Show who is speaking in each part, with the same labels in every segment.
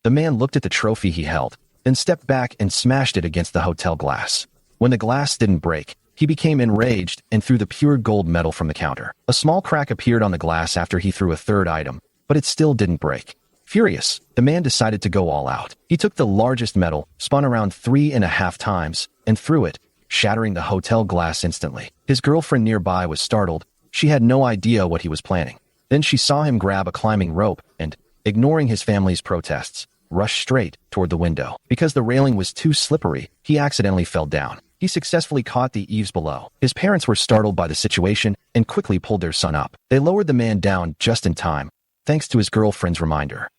Speaker 1: The man looked at the trophy he held, then stepped back and smashed it against the hotel glass. When the glass didn't break, he became enraged and threw the pure gold medal from the counter. A small crack appeared on the glass after he threw a third item, but it still didn't break. Furious, the man decided to go all out. He took the largest medal, spun around 3.5 times, and threw it, shattering the hotel glass instantly. His girlfriend nearby was startled. She had no idea what he was planning. Then she saw him grab a climbing rope and, ignoring his family's protests, rush straight toward the window. Because the railing was too slippery, he accidentally fell down. He successfully caught the eaves below. His parents were startled by the situation and quickly pulled their son up. They lowered the man down just in time, thanks to his girlfriend's reminder.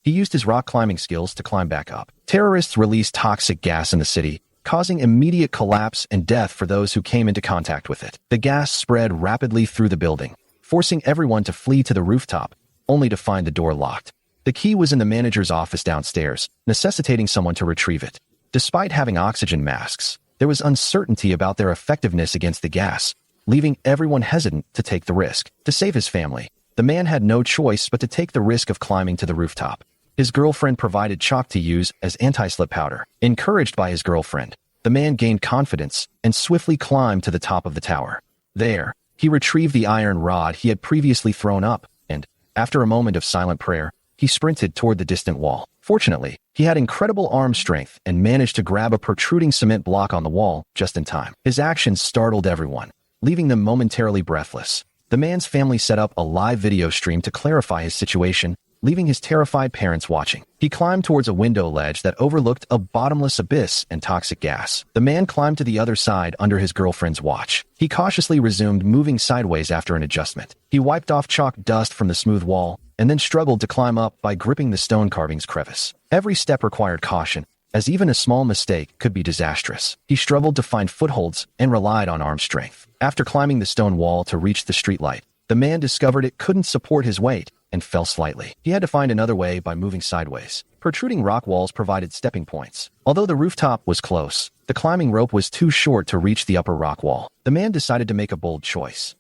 Speaker 1: He used his rock climbing skills to climb back up. Terrorists released toxic gas in the city, causing immediate collapse and death for those who came into contact with it. The gas spread rapidly through the building, forcing everyone to flee to the rooftop, only to find the door locked. The key was in the manager's office downstairs, necessitating someone to retrieve it. Despite having oxygen masks, there was uncertainty about their effectiveness against the gas, leaving everyone hesitant to take the risk. To save his family, the man had no choice but to take the risk of climbing to the rooftop. His girlfriend provided chalk to use as anti-slip powder. Encouraged by his girlfriend, the man gained confidence and swiftly climbed to the top of the tower. There, he retrieved the iron rod he had previously thrown up, and, after a moment of silent prayer, he sprinted toward the distant wall. Fortunately, he had incredible arm strength and managed to grab a protruding cement block on the wall just in time. His actions startled everyone, leaving them momentarily breathless. The man's family set up a live video stream to clarify his situation, leaving his terrified parents watching. He climbed towards a window ledge that overlooked a bottomless abyss and toxic gas. The man climbed to the other side under his girlfriend's watch. He cautiously resumed moving sideways after an adjustment. He wiped off chalk dust from the smooth wall, and then struggled to climb up by gripping the stone carving's crevice. Every step required caution, as even a small mistake could be disastrous. He struggled to find footholds and relied on arm strength. After climbing the stone wall to reach the streetlight, the man discovered it couldn't support his weight and fell slightly. He had to find another way by moving sideways. Protruding rock walls provided stepping points. Although the rooftop was close, the climbing rope was too short to reach the upper rock wall. The man decided to make a bold choice.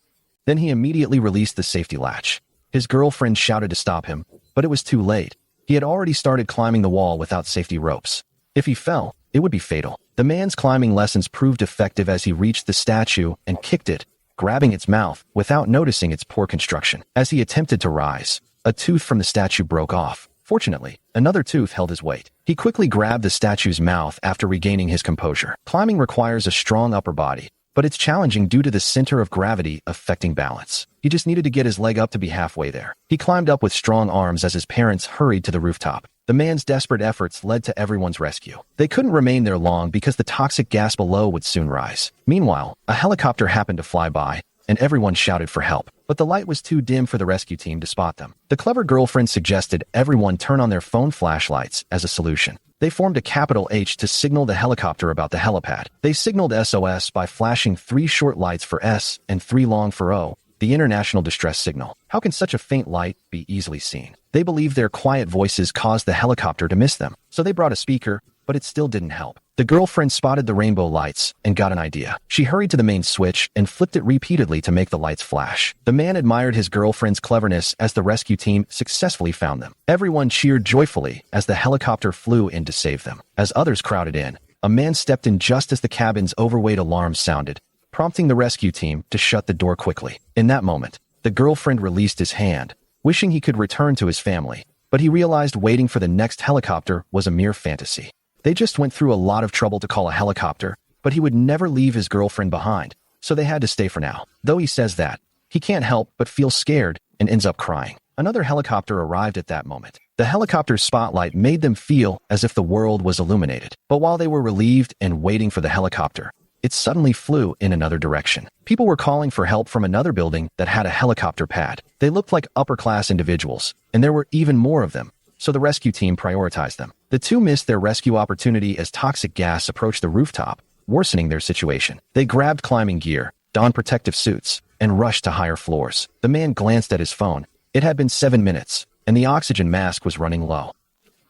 Speaker 1: Then he immediately released the safety latch. His girlfriend shouted to stop him, but it was too late. He had already started climbing the wall without safety ropes. If he fell, it would be fatal. The man's climbing lessons proved effective as he reached the statue and kicked it, grabbing its mouth without noticing its poor construction. As he attempted to rise, a tooth from the statue broke off. Fortunately, another tooth held his weight. He quickly grabbed the statue's mouth after regaining his composure. Climbing requires a strong upper body, but it's challenging due to the center of gravity affecting balance. He just needed to get his leg up to be halfway there. He climbed up with strong arms as his parents hurried to the rooftop. The man's desperate efforts led to everyone's rescue. They couldn't remain there long because the toxic gas below would soon rise. Meanwhile, a helicopter happened to fly by, and everyone shouted for help. But the light was too dim for the rescue team to spot them. The clever girlfriend suggested everyone turn on their phone flashlights as a solution. They formed a capital H to signal the helicopter about the helipad. They signaled SOS by flashing 3 short lights for S and 3 long for O, the international distress signal. How can such a faint light be easily seen? They believed their quiet voices caused the helicopter to miss them, so they brought a speaker, but it still didn't help. The girlfriend spotted the rainbow lights and got an idea. She hurried to the main switch and flipped it repeatedly to make the lights flash. The man admired his girlfriend's cleverness as the rescue team successfully found them. Everyone cheered joyfully as the helicopter flew in to save them. As others crowded in, a man stepped in just as the cabin's overweight alarm sounded, prompting the rescue team to shut the door quickly. In that moment, the girlfriend released his hand, wishing he could return to his family, but he realized waiting for the next helicopter was a mere fantasy. They just went through a lot of trouble to call a helicopter, but he would never leave his girlfriend behind, so they had to stay for now. Though he says that, he can't help but feel scared and ends up crying. Another helicopter arrived at that moment. The helicopter's spotlight made them feel as if the world was illuminated. But while they were relieved and waiting for the helicopter, it suddenly flew in another direction. People were calling for help from another building that had a helicopter pad. They looked like upper-class individuals, and there were even more of them, so the rescue team prioritized them. The two missed their rescue opportunity as toxic gas approached the rooftop, worsening their situation. They grabbed climbing gear, donned protective suits, and rushed to higher floors. The man glanced at his phone. It had been 7 minutes, and the oxygen mask was running low.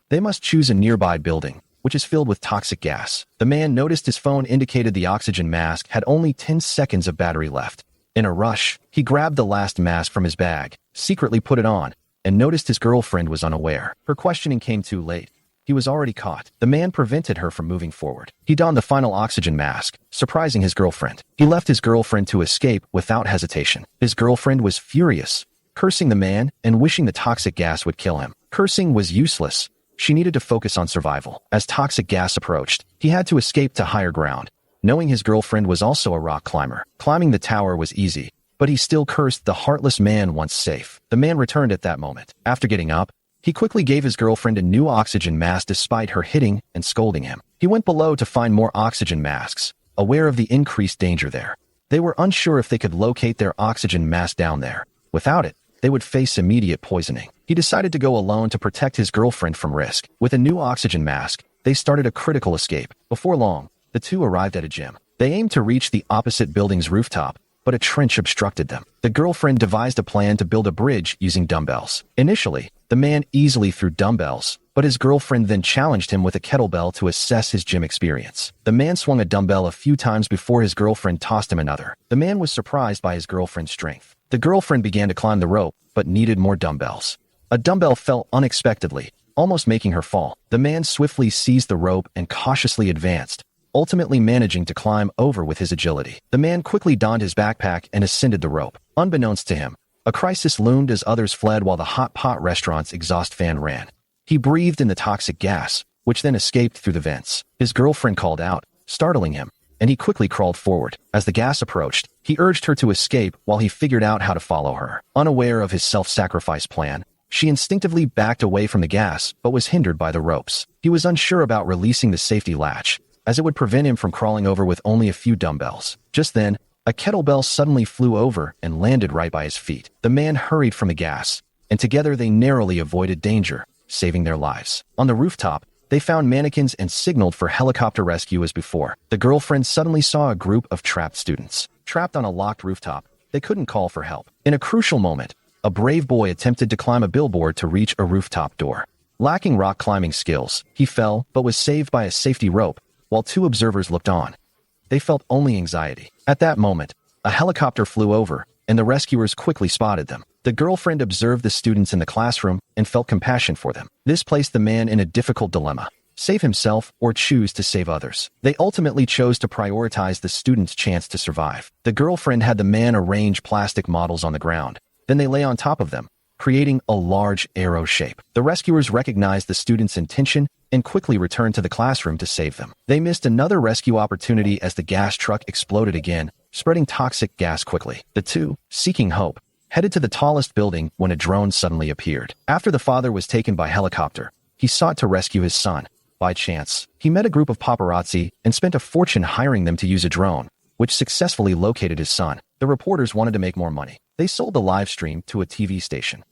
Speaker 1: They must choose a nearby building, which is filled with toxic gas. The man noticed his phone indicated the oxygen mask had only 10 seconds of battery left. In a rush, he grabbed the last mask from his bag, secretly put it on, and noticed his girlfriend was unaware. Her questioning came too late. he was already caught. The man prevented her from moving forward. He donned the final oxygen mask, surprising his girlfriend. He left his girlfriend to escape without hesitation. His girlfriend was furious, cursing the man and wishing the toxic gas would kill him. Cursing was useless. She needed to focus on survival. As toxic gas approached, he had to escape to higher ground. Knowing his girlfriend was also a rock climber, climbing the tower was easy, but he still cursed the heartless man once safe. The man returned at that moment. After getting up, he quickly gave his girlfriend a new oxygen mask despite her hitting and scolding him. He went below to find more oxygen masks, aware of the increased danger there. They were unsure if they could locate their oxygen mask down there. Without it, they would face immediate poisoning. He decided to go alone to protect his girlfriend from risk. With a new oxygen mask, they started a critical escape. Before long, the two arrived at a gym. They aimed to reach the opposite building's rooftop, but a trench obstructed them. The girlfriend devised a plan to build a bridge using dumbbells. Initially, the man easily threw dumbbells, but his girlfriend then challenged him with a kettlebell to assess his gym experience. The man swung a dumbbell a few times before his girlfriend tossed him another. The man was surprised by his girlfriend's strength. The girlfriend began to climb the rope, but needed more dumbbells. A dumbbell fell unexpectedly, almost making her fall. The man swiftly seized the rope and cautiously advanced, ultimately managing to climb over with his agility. The man quickly donned his backpack and ascended the rope. Unbeknownst to him, a crisis loomed as others fled while the hot pot restaurant's exhaust fan ran. He breathed in the toxic gas, which then escaped through the vents. His girlfriend called out, startling him, and he quickly crawled forward. As the gas approached, he urged her to escape while he figured out how to follow her. Unaware of his self-sacrifice plan, she instinctively backed away from the gas but was hindered by the ropes. He was unsure about releasing the safety latch, as it would prevent him from crawling over with only a few dumbbells. Just then, a kettlebell suddenly flew over and landed right by his feet. The man hurried from the gas, and together they narrowly avoided danger, saving their lives. On the rooftop, they found mannequins and signaled for helicopter rescue as before. The girlfriend suddenly saw a group of trapped students. Trapped on a locked rooftop, they couldn't call for help. In a crucial moment, a brave boy attempted to climb a billboard to reach a rooftop door. Lacking rock climbing skills, he fell but was saved by a safety rope, while two observers looked on. They felt only anxiety. At that moment, a helicopter flew over, and the rescuers quickly spotted them. The girlfriend observed the students in the classroom and felt compassion for them. This placed the man in a difficult dilemma: save himself or choose to save others. They ultimately chose to prioritize the student's chance to survive. The girlfriend had the man arrange plastic models on the ground. Then they lay on top of them, creating a large arrow shape. The rescuers recognized the student's intention and quickly returned to the classroom to save them. They missed another rescue opportunity as the gas truck exploded again, spreading toxic gas quickly. The two, seeking hope, headed to the tallest building when a drone suddenly appeared. After the father was taken by helicopter, he sought to rescue his son. By chance, he met a group of paparazzi and spent a fortune hiring them to use a drone, which successfully located his son. The reporters wanted to make more money. They sold the live stream to a TV station.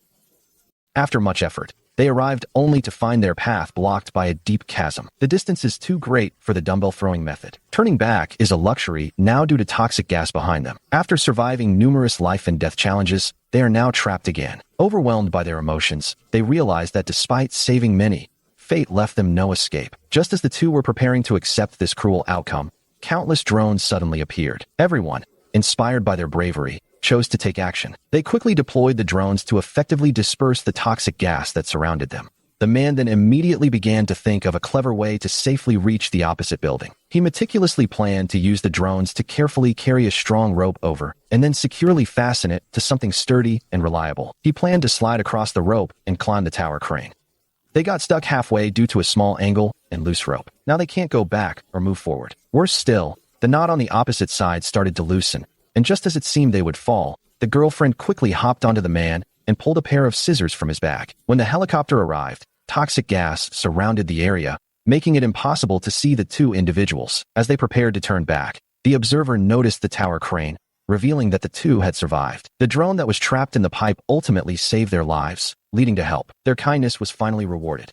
Speaker 1: After much effort, they arrived only to find their path blocked by a deep chasm. The distance is too great for the dumbbell throwing method. Turning back is a luxury now due to toxic gas behind them. After surviving numerous life and death challenges, they are now trapped again. Overwhelmed by their emotions, they realize that despite saving many, fate left them no escape. Just as the two were preparing to accept this cruel outcome, countless drones suddenly appeared. Everyone, inspired by their bravery, chose to take action. They quickly deployed the drones to effectively disperse the toxic gas that surrounded them. The man then immediately began to think of a clever way to safely reach the opposite building. He meticulously planned to use the drones to carefully carry a strong rope over, and then securely fasten it to something sturdy and reliable. He planned to slide across the rope and climb the tower crane. They got stuck halfway due to a small angle and loose rope. Now they can't go back or move forward. Worse still, the knot on the opposite side started to loosen, and just as it seemed they would fall, the girlfriend quickly hopped onto the man and pulled a pair of scissors from his bag. When the helicopter arrived, toxic gas surrounded the area, making it impossible to see the two individuals. As they prepared to turn back, the observer noticed the tower crane, revealing that the two had survived. The drone that was trapped in the pipe ultimately saved their lives, leading to help. Their kindness was finally rewarded.